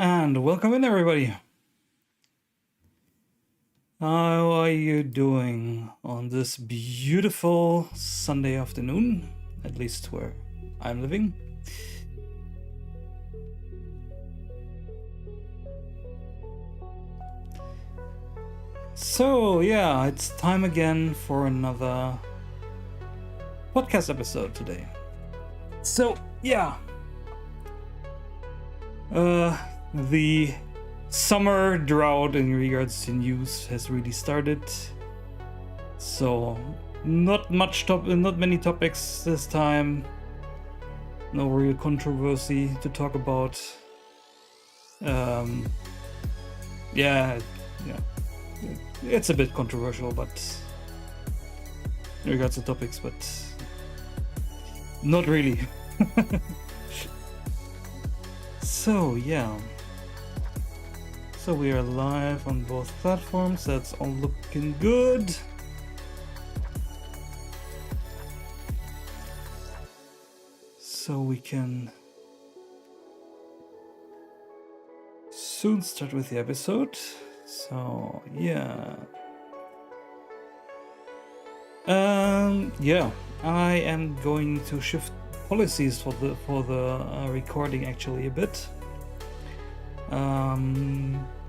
and welcome in everybody. How are you doing on this beautiful Sunday afternoon, at least where I'm living? So yeah, it's time again for another podcast episode today. So yeah, the summer drought in regards to news has really started. So not many topics this time. No real controversy to talk about. Yeah, it's a bit controversial, but in regards to topics, but not really. So yeah, so we are live on both platforms. That's all looking good. So we can soon start with the episode. So yeah, yeah, I am going to shift policies for the recording actually a bit.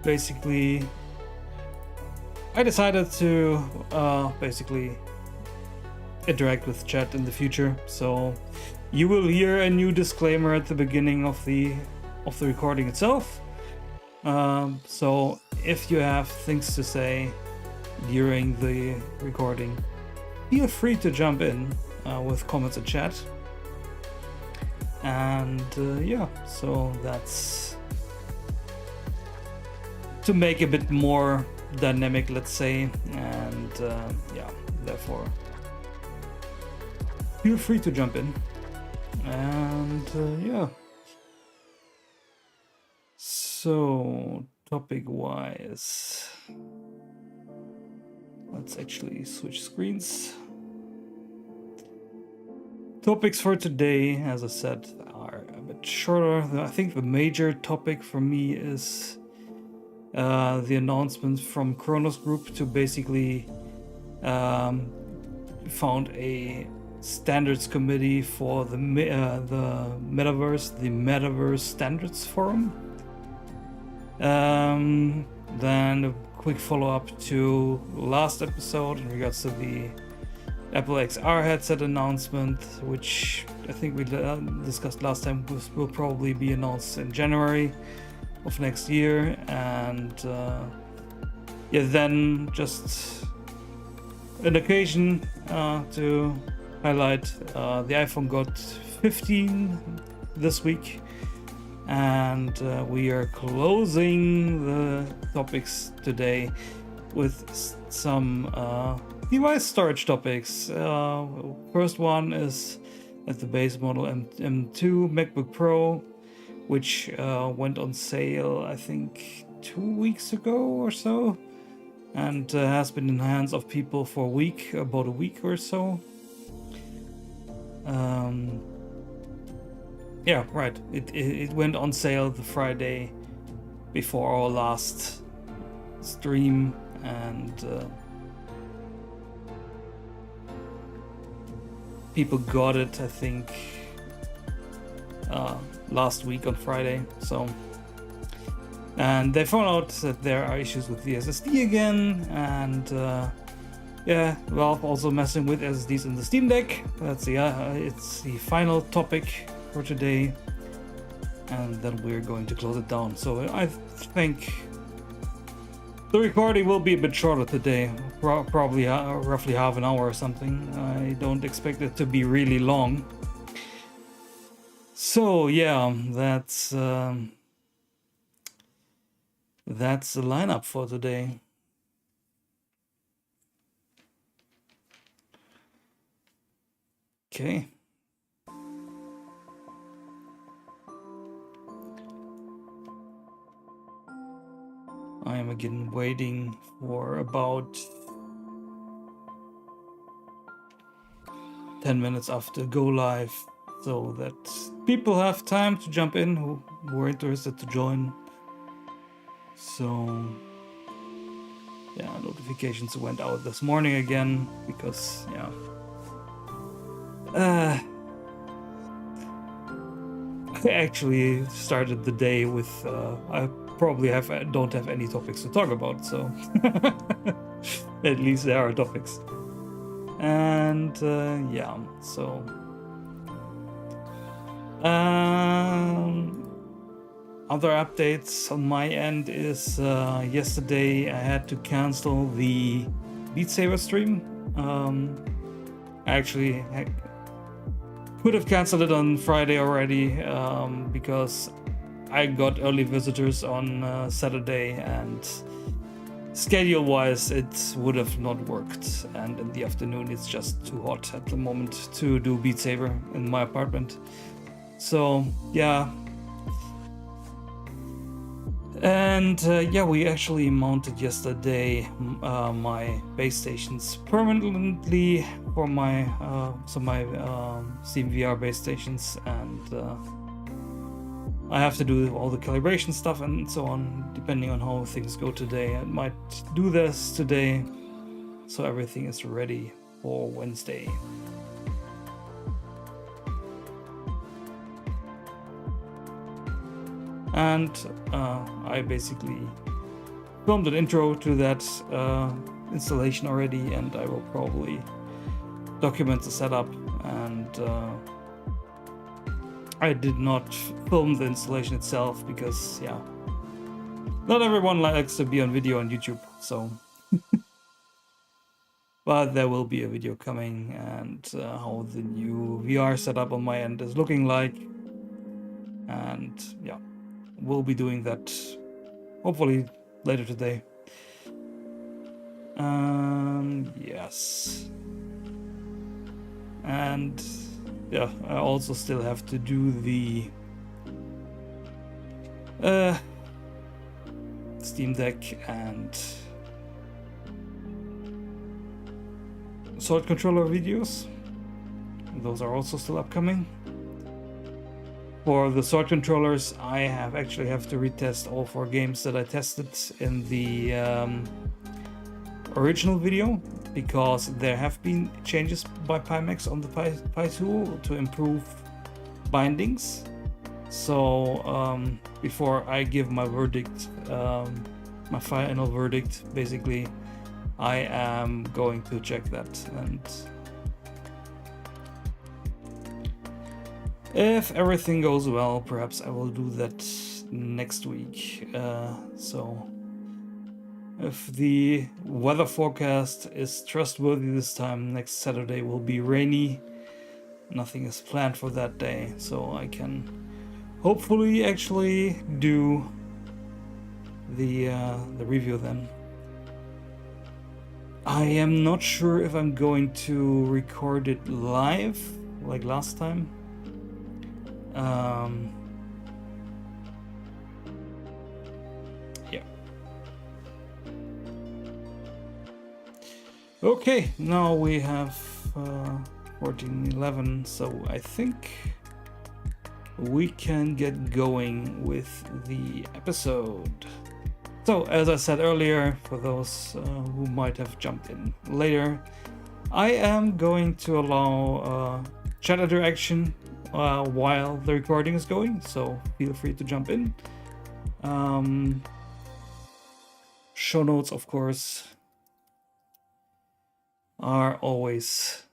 Basically, I decided to basically interact with chat in the future, so you will hear a new disclaimer at the beginning of the recording itself. So if you have things to say during the recording, feel free to jump in with comments and chat. And yeah, so that's to make a bit more dynamic, let's say, and yeah, therefore feel free to jump in. And yeah, so topic wise, let's actually switch screens. Topics for today, as I said, are a bit shorter. I think the major topic for me is the announcement from Khronos Group to basically found a standards committee for the Metaverse, the Metaverse Standards Forum. Then a quick follow-up to last episode in regards to the Apple XR headset announcement, which I think we discussed last time will probably be announced in January of next year. And yeah, then just an occasion to highlight the iPhone got 15 this week, and we are closing the topics today with some device storage topics. First one is at the base Model M2 MacBook Pro, which went on sale I think 2 weeks ago or so, and has been in the hands of people for about a week or so. Yeah, right. It went on sale the Friday before our last stream, and people got it, I think, last week on Friday. So, and they found out that there are issues with the SSD again, and yeah, Valve also messing with SSDs in the Steam Deck. That's it's the final topic for today, and then we're going to close it down. So I think the recording will be a bit shorter today, probably roughly half an hour or something. I don't expect it to be really long. So yeah, that's the lineup for today. Okay. I am again waiting for about 10 minutes after go live, so that people have time to jump in who are interested to join. So yeah, notifications went out this morning again because I actually started the day with I probably don't have any topics to talk about, so at least there are topics. And yeah, so other updates on my end is yesterday I had to cancel the Beat Saber stream. Actually, I could have canceled it on Friday already because I got early visitors on Saturday, and schedule-wise it would have not worked. And in the afternoon it's just too hot at the moment to do Beat Saber in my apartment. So yeah. And yeah, we actually mounted yesterday my base stations permanently for my Steam VR base stations, and I have to do all the calibration stuff and so on, depending on how things go today. I might do this today, so everything is ready for Wednesday. And I basically filmed an intro to that installation already, and I will probably document the setup. And I did not film the installation itself because, yeah, not everyone likes to be on video on YouTube, so. But there will be a video coming, and how the new VR setup on my end is looking like. And yeah, we'll be doing that hopefully later today. Yes. And yeah, I also still have to do the Steam Deck and Sword controller videos. Those are also still upcoming. For the Sword controllers, I actually have to retest all 4 games that I tested in the original video, because there have been changes by Pimax on the Pi tool to improve bindings. So before I give my verdict, my final verdict, basically, I am going to check that, and if everything goes well, perhaps I will do that next week. So if the weather forecast is trustworthy this time, next Saturday will be rainy. Nothing is planned for that day, so I can hopefully actually do the review then. I am not sure if I'm going to record it live like last time. Yeah. Okay, now we have 14:11, so I think we can get going with the episode. So, as I said earlier, for those who might have jumped in later, I am going to allow chat interaction while the recording is going, so feel free to jump in. Show notes, of course, are always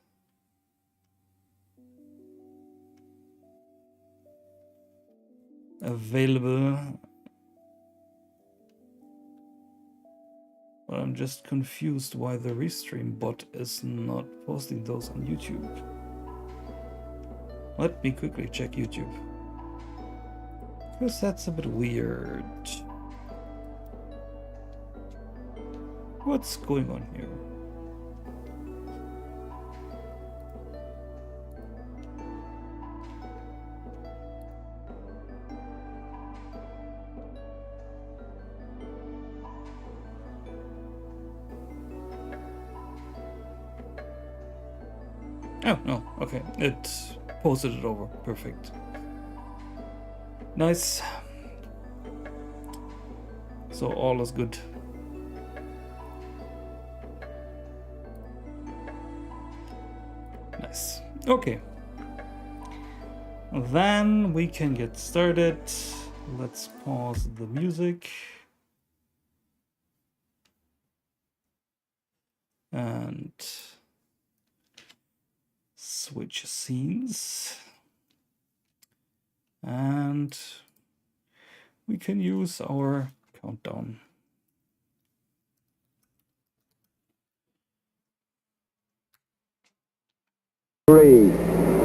available. But I'm just confused why the Restream bot is not posting those on YouTube. Let me quickly check YouTube, because that's a bit weird. What's going on here? Oh, no, okay, it posted it over, perfect. Nice. So all is good. Nice. Okay. Then we can get started. Let's pause the music. And switch scenes. And we can use our countdown. 3,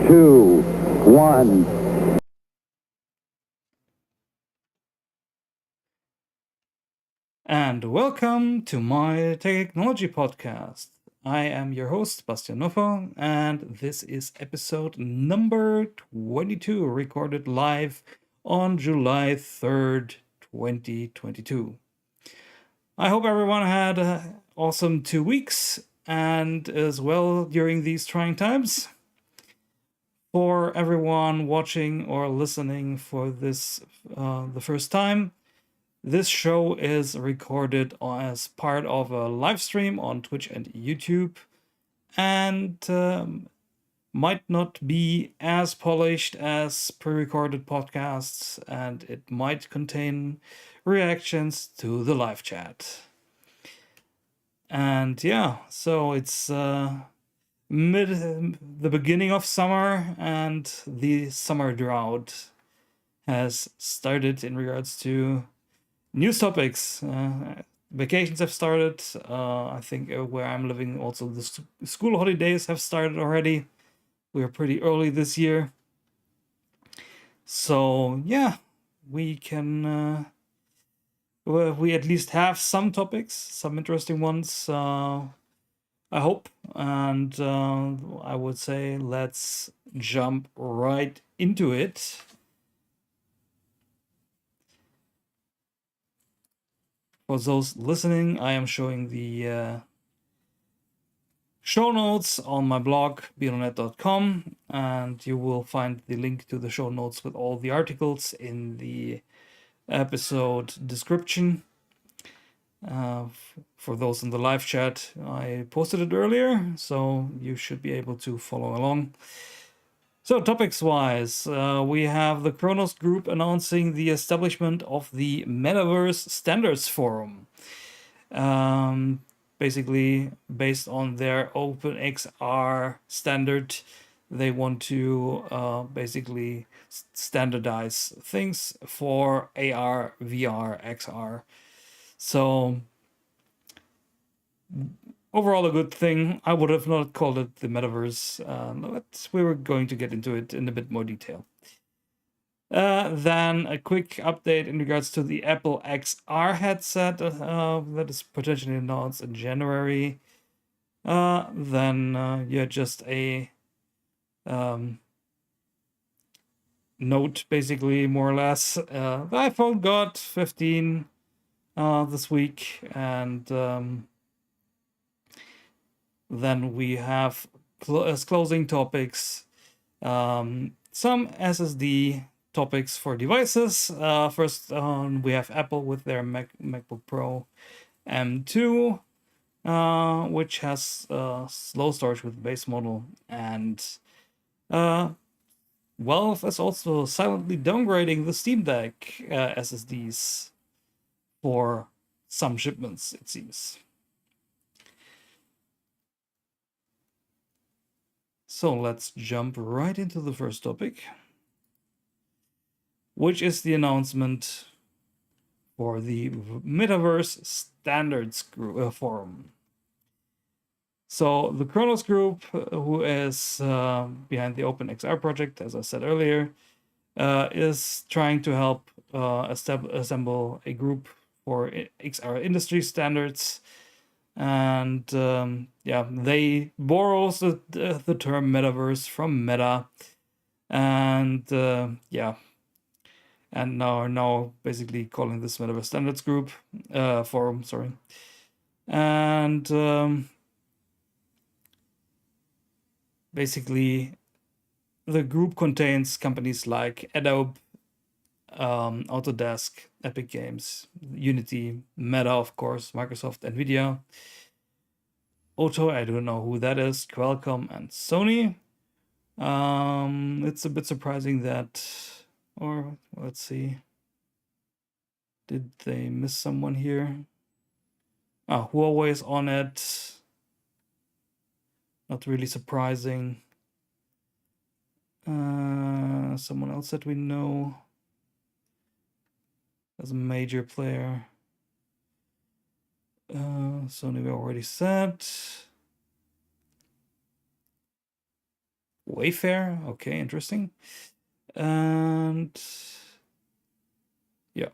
2, 1. And welcome to my technology podcast. I am your host, Bastian Noffer, and this is episode number 22, recorded live on July 3rd, 2022. I hope everyone had an awesome 2 weeks and as well during these trying times. For everyone watching or listening for this the first time, this show is recorded as part of a live stream on Twitch and YouTube and might not be as polished as pre-recorded podcasts, and it might contain reactions to the live chat. And yeah, so it's the beginning of summer, and the summer drought has started in regards to news topics. Vacations have started. I think where I'm living, also the school holidays have started already. We're pretty early this year. So yeah, we can we at least have some topics, some interesting ones, I hope. And I would say let's jump right into it. For those listening, I am showing the show notes on my blog, BNOTECHCAST, and you will find the link to the show notes with all the articles in the episode description. For those in the live chat, I posted it earlier, so you should be able to follow along. So topics-wise, we have the Khronos group announcing the establishment of the Metaverse Standards Forum. Basically, based on their OpenXR standard, they want to basically standardize things for AR, VR, XR. So overall a good thing. I would have not called it the metaverse, but we were going to get into it in a bit more detail. Then a quick update in regards to the Apple XR headset that is potentially announced in January. Then just a note, basically, more or less. The iPhone got 15 this week, and then we have as closing topics some SSD topics for devices. First, we have Apple with their MacBook Pro M2, which has slow storage with base model, and Valve is also silently downgrading the Steam Deck SSDs for some shipments, it seems. So let's jump right into the first topic, which is the announcement for the Metaverse Standards Forum. So the Khronos group, who is behind the OpenXR project, as I said earlier, is trying to help assemble a group for XR industry standards. And they borrow the term metaverse from Meta, and and are now basically calling this Metaverse Standards Group Forum. Sorry, and basically the group contains companies like Adobe, Autodesk, Epic Games, Unity, Meta, of course, Microsoft, Nvidia, Otto, I don't know who that is, Qualcomm, and Sony. It's a bit surprising that, or let's see, did they miss someone here? Huawei is on it. Not really surprising. Someone else that we know as a major player. Sony we already said. Wayfair, okay, interesting. And yeah,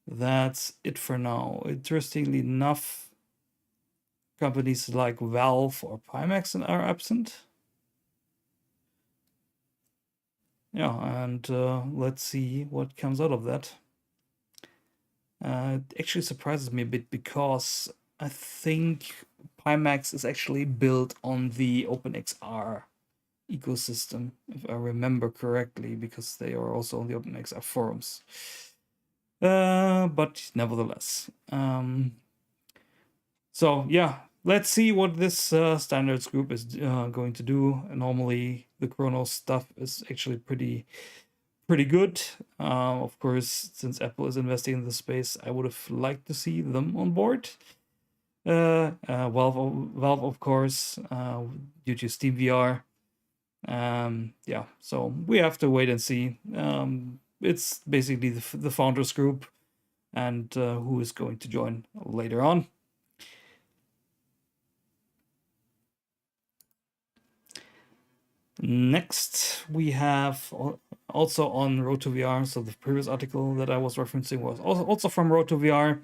that's it for now. Interestingly enough, companies like Valve or Pimax are absent. Yeah, and let's see what comes out of that. It actually surprises me a bit because I think Pimax is actually built on the OpenXR ecosystem, if I remember correctly, because they are also on the OpenXR forums. But nevertheless. So yeah, let's see what this standards group is going to do. Normally, the Khronos stuff is actually pretty good. Of course, since Apple is investing in the space, I would have liked to see them on board. Valve, of course, due to Steam VR. Yeah, so we have to wait and see. It's basically the founders group and who is going to join later on. Next, we have also on Road to VR. So the previous article that I was referencing was also from Road to VR.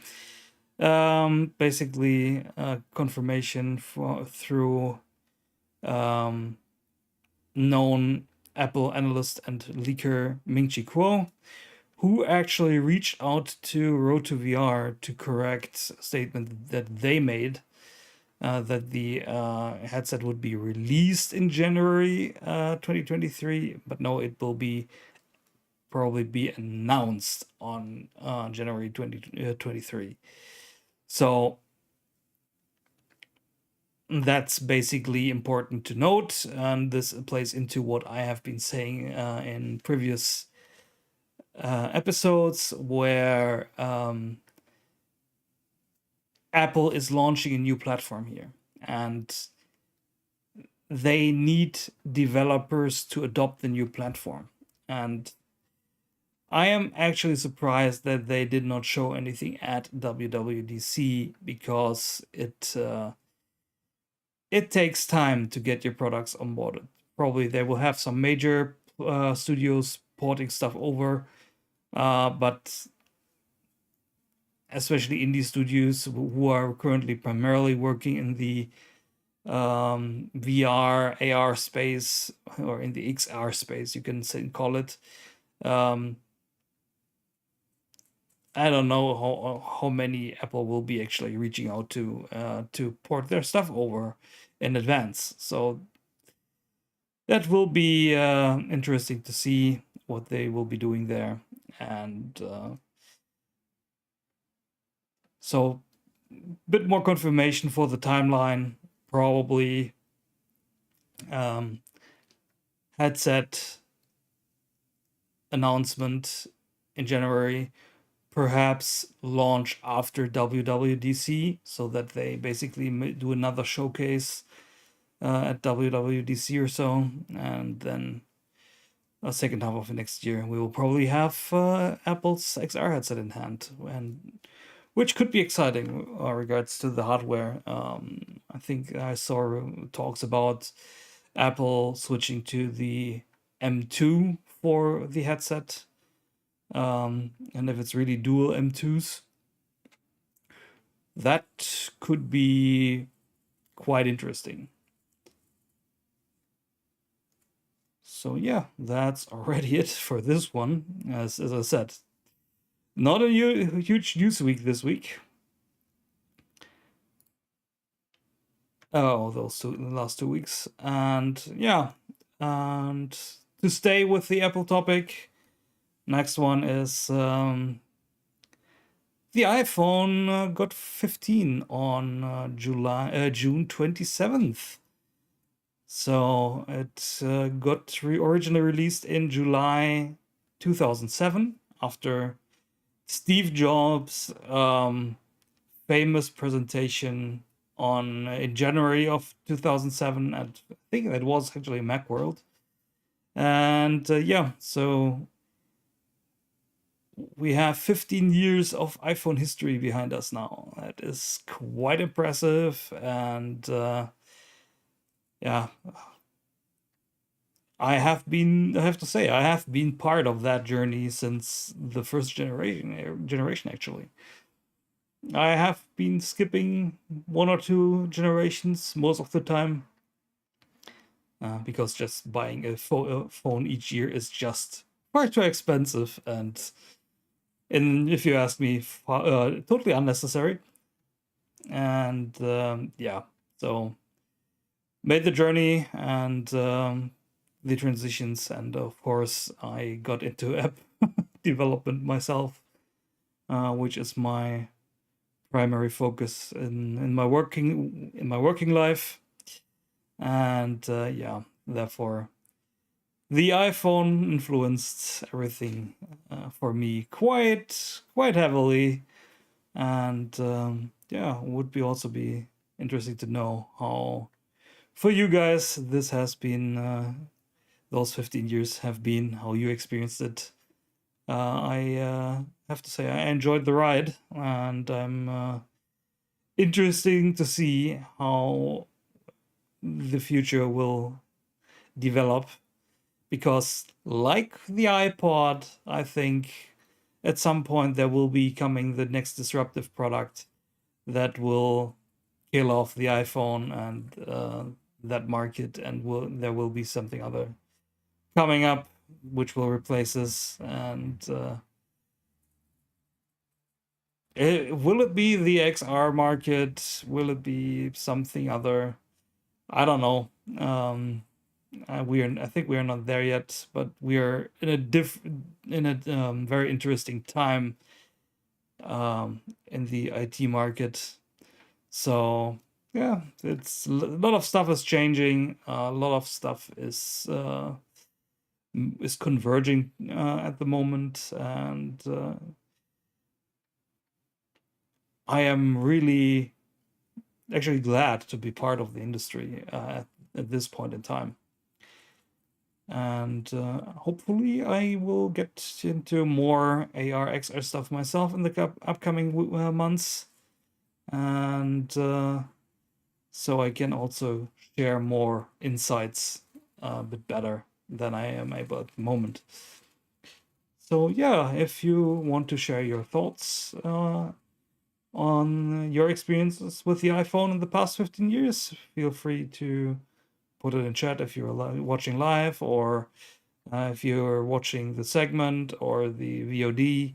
Basically, confirmation through known Apple analyst and leaker Ming-Chi Kuo, who actually reached out to Road to VR to correct a statement that they made. That the headset would be released in January 2023, but no, it will probably be announced on January 2023. So that's basically important to note, and this plays into what I have been saying in previous episodes, where Apple is launching a new platform here, and they need developers to adopt the new platform. And I am actually surprised that they did not show anything at WWDC, because it takes time to get your products onboarded. Probably they will have some major studios porting stuff over, but especially indie studios who are currently primarily working in the VR, AR space, or in the XR space, you can call it. I don't know how many Apple will be actually reaching out to port their stuff over in advance. So that will be interesting to see what they will be doing there. And so a bit more confirmation for the timeline, probably headset announcement in January, perhaps launch after WWDC, so that they basically do another showcase at WWDC or so, and then a second half of next year we will probably have Apple's XR headset in hand, and which could be exciting regards to the hardware. I think I saw talks about Apple switching to the M2 for the headset, and if it's really dual M2s, that could be quite interesting. So yeah, that's already it for this one. As I said, not a huge news week this week. Oh, those last 2 weeks. And yeah, and to stay with the Apple topic, Next one is the iPhone got 15 on June 27th. So it got originally released in July 2007 after Steve Jobs' famous presentation in January of 2007 at, I think that was actually Macworld. And yeah, so we have 15 years of iPhone history behind us now. That is quite impressive. And yeah, I have to say, I have been part of that journey since the first generation actually. I have been skipping 1 or 2 generations most of the time because just buying a phone each year is just far too expensive and if you ask me, totally unnecessary. And yeah, so made the journey and the transitions, and of course I got into app development myself, which is my primary focus in my working life. And yeah, therefore the iPhone influenced everything for me quite heavily. And yeah, would be also be interesting to know how for you guys this has been, those 15 years have been, how you experienced it. I have to say I enjoyed the ride, and I'm interesting to see how the future will develop, because like the iPod, I think at some point there will be coming the next disruptive product that will kill off the iPhone and that market, and there will be something other coming up which will replace this. And will it be the XR market? Will it be something other? I don't know. I think we are not there yet, but we are in a very interesting time in the IT market. So yeah, it's a lot of stuff is changing. A lot of stuff is converging at the moment, and I am really actually glad to be part of the industry at this point in time. And hopefully I will get into more AR XR stuff myself in the upcoming months, and so I can also share more insights a bit better than I am able at the moment. So yeah, if you want to share your thoughts on your experiences with the iPhone in the past 15 years, feel free to put it in chat if you're watching live, or if you're watching the segment or the VOD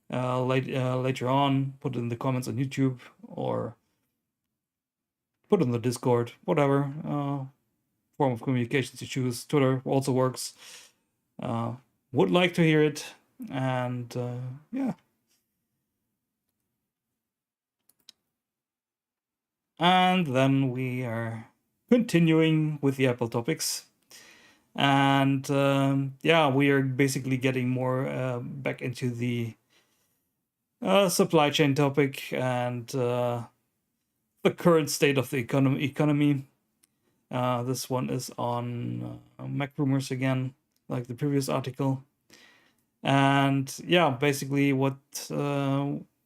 later on, put it in the comments on YouTube or put it in the Discord, whatever form of communications you choose. Twitter also works. Would like to hear it, and yeah. And then we are continuing with the Apple topics. And yeah, we are basically getting more back into the supply chain topic and the current state of the economy. This one is on Mac Rumors again, like the previous article. And yeah, basically what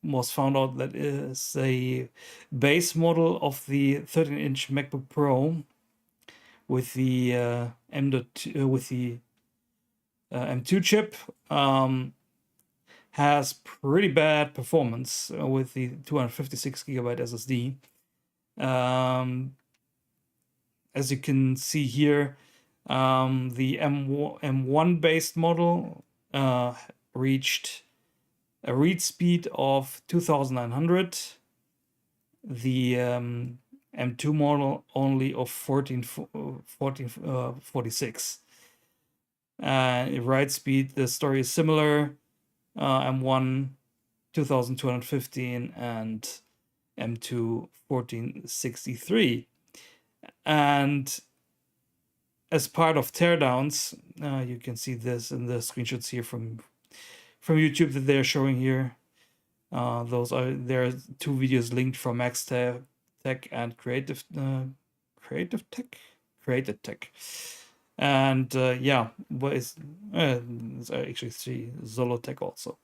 was found out that is a base model of the 13-inch MacBook Pro with the M2 chip has pretty bad performance with the 256 gigabyte SSD. As you can see here, the M1 based model reached a read speed of 2900. The M2 model only of 1446. Write speed, the story is similar. M1 2215 and M2 1463. And as part of teardowns, you can see this in the screenshots here from YouTube that they're showing here. There are two videos linked from Max Tech and Creative Tech. And it's actually three Zolotech also.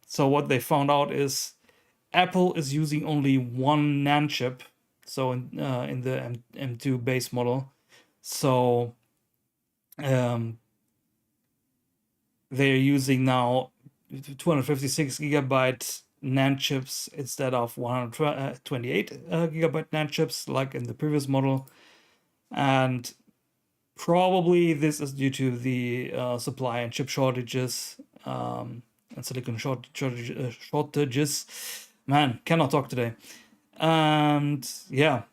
So what they found out is Apple is using only one NAND chip, so in the M2 base model. So they're using now 256 gigabyte NAND chips instead of 128 gigabyte NAND chips like in the previous model. And probably this is due to the supply and chip shortages and silicon shortages. Man, cannot talk today. And yeah,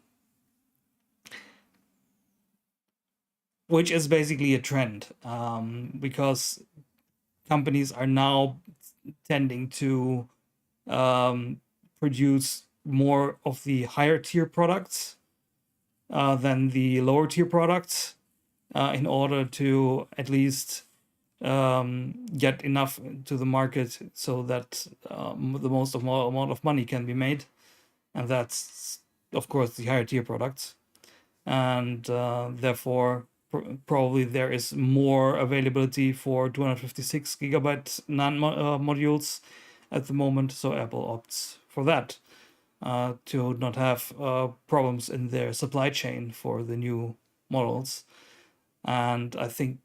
which is basically a trend, because companies are now tending to produce more of the higher tier products than the lower tier products in order to at least get enough to the market so that the most amount of money can be made. And that's, of course, the higher tier products. And therefore, probably there is more availability for 256 gigabyte NAND modules at the moment. So Apple opts for that to not have problems in their supply chain for the new models. And I think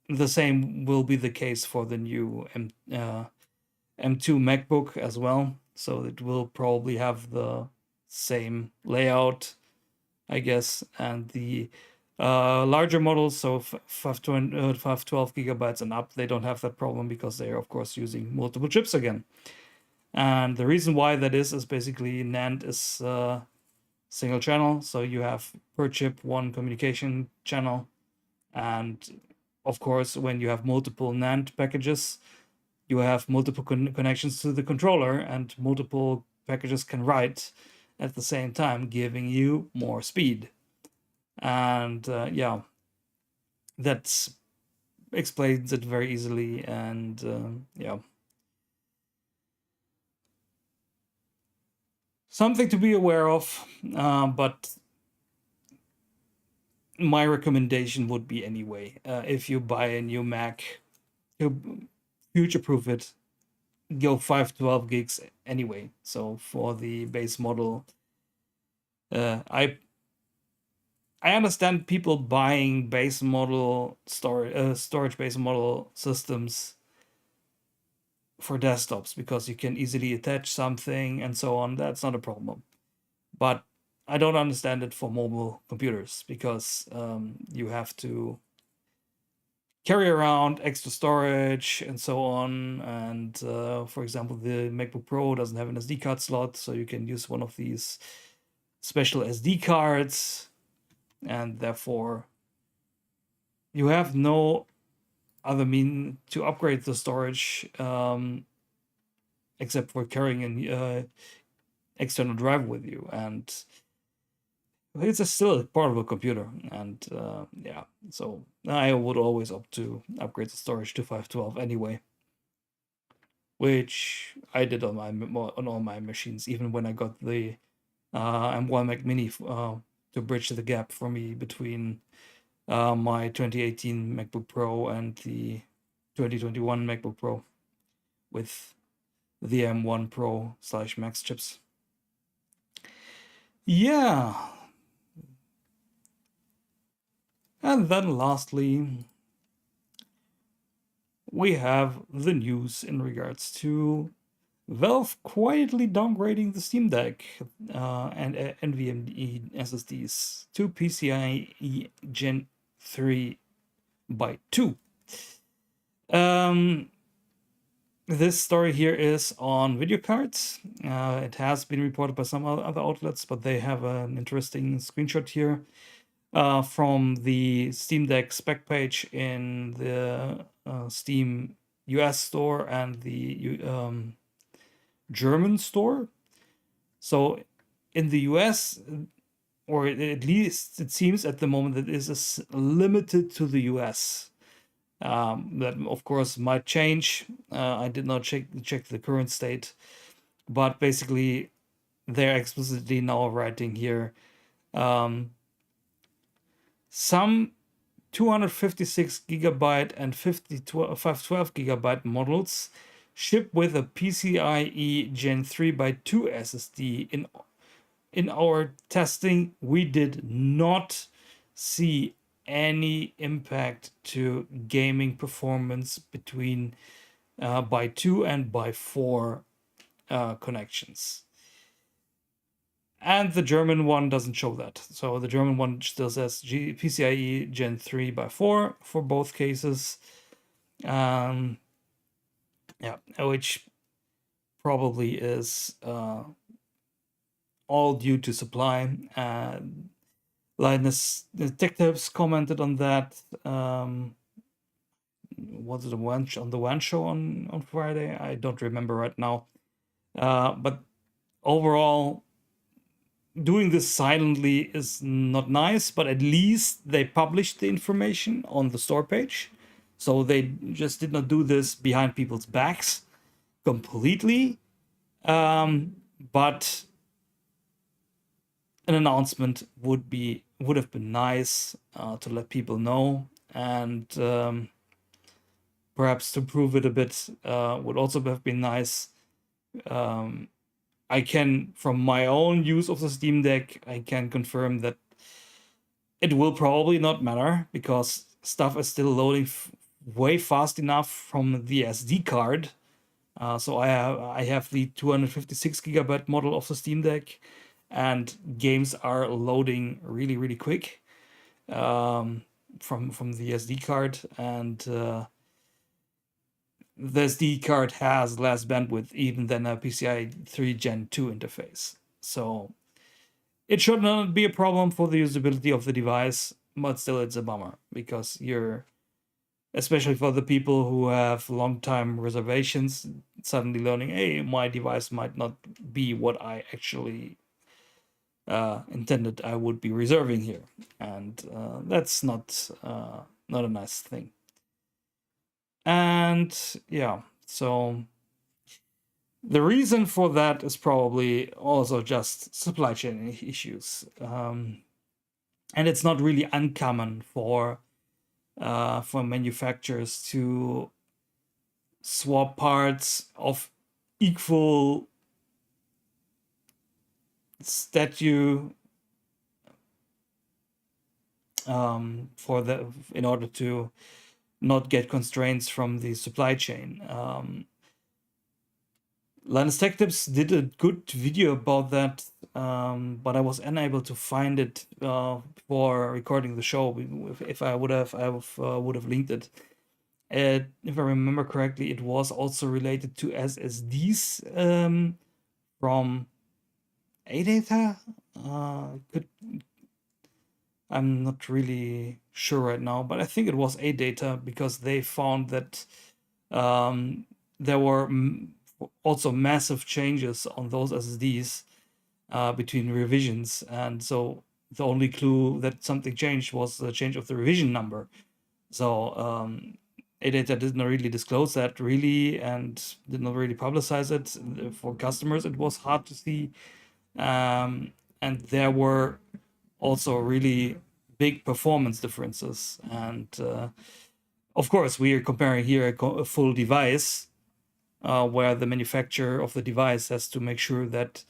the same will be the case for the new M2 MacBook as well. So it will probably have the same layout, I guess, and the larger models, so 512 gigabytes and up, they don't have that problem because they are, of course, using multiple chips again. And the reason why that is basically NAND is single channel, so you have per chip one communication channel. And of course, when you have multiple NAND packages, you have multiple connections to the controller, and multiple packages can write at the same time, giving you more speed. And yeah, that explains it very easily. And yeah, something to be aware of, but my recommendation would be anyway, if you buy a new Mac, to future-proof it, go 512 gigs anyway. So for the base model, I understand people buying base model storage base model systems for desktops because you can easily attach something and so on. That's not a problem. But I don't understand it for mobile computers because you have to carry around extra storage and so on. And for example, the MacBook Pro doesn't have an SD card slot, so you can use one of these special SD cards, and therefore you have no other mean to upgrade the storage except for carrying an external drive with you. And it's still a portable computer, and yeah, so I would always opt to upgrade the storage to 512 anyway, which I did on all my machines, even when I got the M1 Mac Mini to bridge the gap for me between my 2018 MacBook Pro and the 2021 MacBook Pro with the M1 Pro / Max chips. Yeah. And then lastly, we have the news in regards to Valve quietly downgrading the Steam Deck and NVMe SSDs to PCIe Gen 3 by 2. This story here is on video cards. It has been reported by some other outlets, but they have an interesting screenshot here from the Steam Deck spec page in the Steam US store and the German store. So in the US, or at least it seems at the moment that it is limited to the US. That of course might change. I did not check the current state, but basically they're explicitly now writing here some 256 gigabyte and 512 gigabyte models ship with a PCIe Gen 3 by 2 SSD. In our testing, we did not see any impact to gaming performance between by 2 and by 4 connections. And the German one doesn't show that. So the German one still says PCIe Gen 3 by 4 for both cases. Yeah, which probably is all due to supply. Linus Tech Tips commented on that. Was it on the WAN show on Friday? I don't remember right now. But overall, doing this silently is not nice, but at least they published the information on the store page. So they just did not do this behind people's backs completely. But an announcement would have been nice to let people know, and perhaps to prove it a bit would also have been nice. I can, from my own use of the Steam Deck, I can confirm that it will probably not matter because stuff is still loading way fast enough from the SD card. So I have the 256 gigabyte model of the Steam Deck, and games are loading really, really quick from the SD card, and the SD card has less bandwidth even than a PCI 3 Gen 2 interface. So it should not be a problem for the usability of the device, but still it's a bummer because especially for the people who have long-time reservations, suddenly learning, hey, my device might not be what I actually intended I would be reserving here. And that's not a nice thing. And yeah, so the reason for that is probably also just supply chain issues. And it's not really uncommon for manufacturers to swap parts of equal statue in order to not get constraints from the supply chain. Linus Tech Tips did a good video about that, but I was unable to find it before recording the show. If I would have, I would have linked it. If I remember correctly, it was also related to SSDs from ADATA. I'm not really sure right now, but I think it was ADATA because they found that there were also massive changes on those SSDs between revisions, and so the only clue that something changed was the change of the revision number. So ADATA did not really disclose that really and did not really publicize it. For customers, it was hard to see, and there were also really big performance differences. And of course, we are comparing here a full device where the manufacturer of the device has to make sure that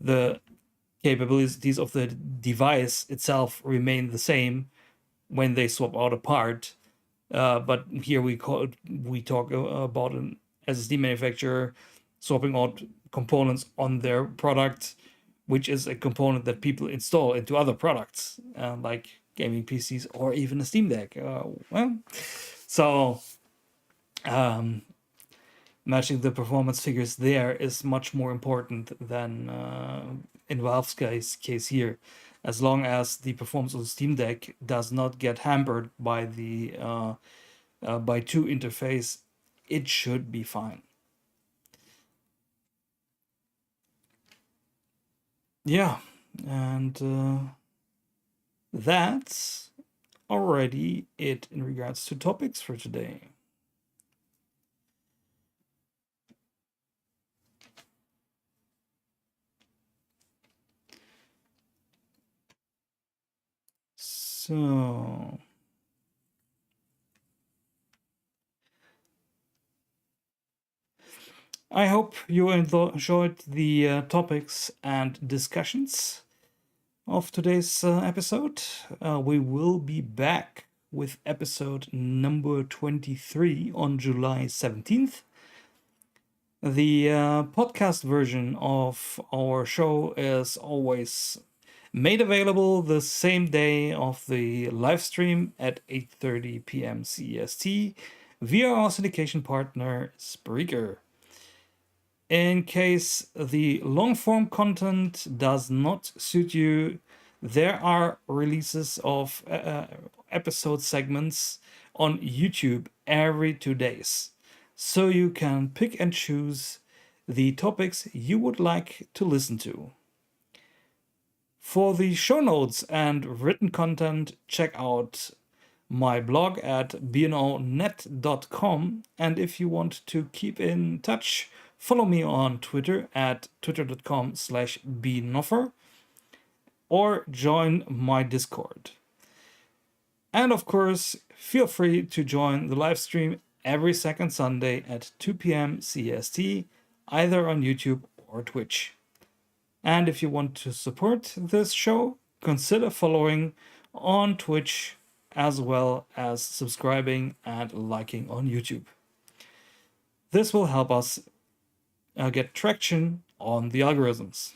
the capabilities of the device itself remain the same when they swap out a part. But here we talk about an SSD manufacturer swapping out components on their product, which is a component that people install into other products, like gaming PCs or even a Steam Deck. So matching the performance figures there is much more important than in Valve's case here. as long as the performance of the Steam Deck does not get hampered by the by 2 interface, it should be fine. Yeah, and that's already it in regards to topics for today. So I hope you enjoyed the topics and discussions of today's episode. We will be back with episode number 23 on July 17th. The podcast version of our show is always made available the same day of the live stream at 8:30 p.m. CEST via our syndication partner Spreaker. In case the long-form content does not suit you, there are releases of episode segments on YouTube every 2 days. So you can pick and choose the topics you would like to listen to. For the show notes and written content, check out my blog at BNOnet.com. And if you want to keep in touch, follow me on Twitter at twitter.com/BNoffer or join my Discord. And of course, feel free to join the live stream every second Sunday at 2 p.m. CEST, either on YouTube or Twitch. And if you want to support this show, consider following on Twitch as well as subscribing and liking on YouTube. This will help us get traction on the algorithms.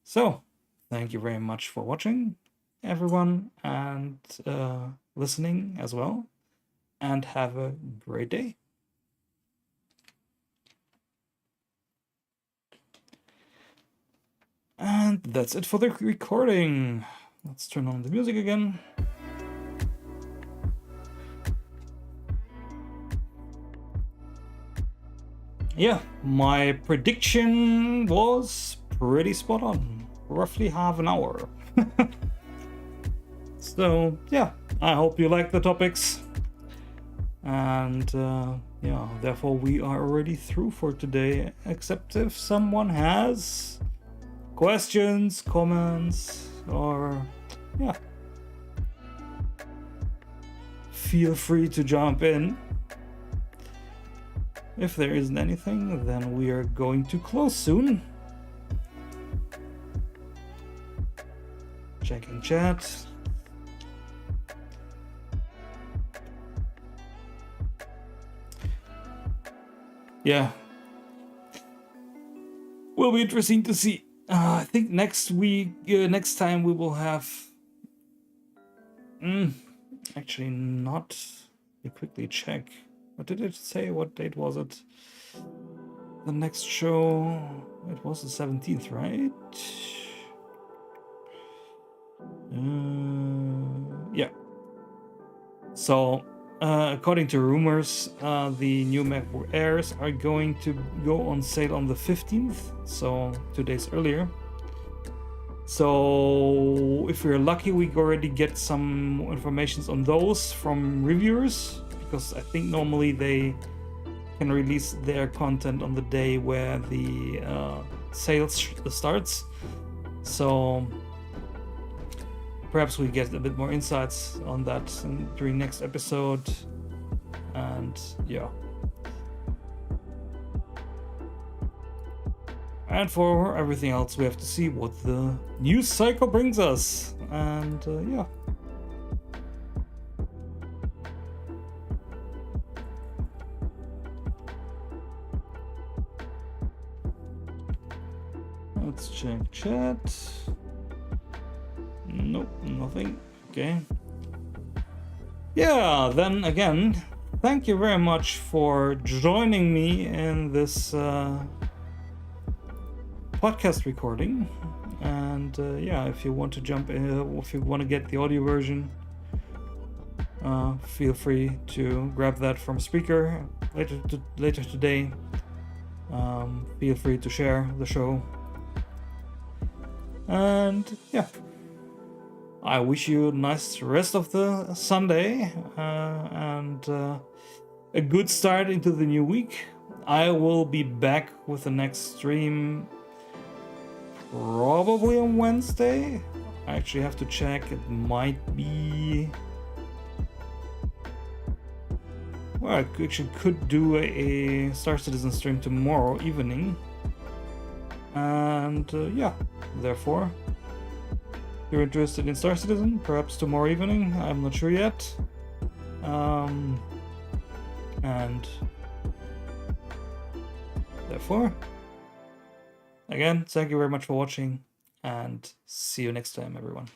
So, thank you very much for watching, everyone, and listening as well. And have a great day. And that's it for the recording. Let's turn on the music again. Yeah, my prediction was pretty spot on. Roughly half an hour. So, yeah, I hope you like the topics. And yeah, therefore we are already through for today, except if someone has questions, comments, or yeah, feel free to jump in. If there isn't anything, then we are going to close soon. Checking chat. Yeah, will be interesting to see. I think next time we will have. Actually, not. Let me quickly check. What did it say? What date was it? The next show. It was the 17th, right? Yeah. So. According to rumors, the new MacBook Airs are going to go on sale on the 15th, so 2 days earlier. So if we're lucky, we already get some information on those from reviewers, because I think normally they can release their content on the day where the sales starts. So perhaps we get a bit more insights on that during next episode. And yeah. And for everything else, we have to see what the news cycle brings us. And yeah. Let's check chat. Nope, nothing. Okay. Yeah, then again, thank you very much for joining me in this podcast recording. And yeah, if you want to jump in, if you want to get the audio version, feel free to grab that from Spreaker later today. Feel free to share the show. And yeah, I wish you a nice rest of the Sunday and a good start into the new week. I will be back with the next stream probably on Wednesday. I actually have to check. It might be... Well, I actually could do a Star Citizen stream tomorrow evening. And yeah, therefore, if you're interested in Star Citizen, perhaps tomorrow evening, I'm not sure yet. And therefore, again, thank you very much for watching, and see you next time, everyone.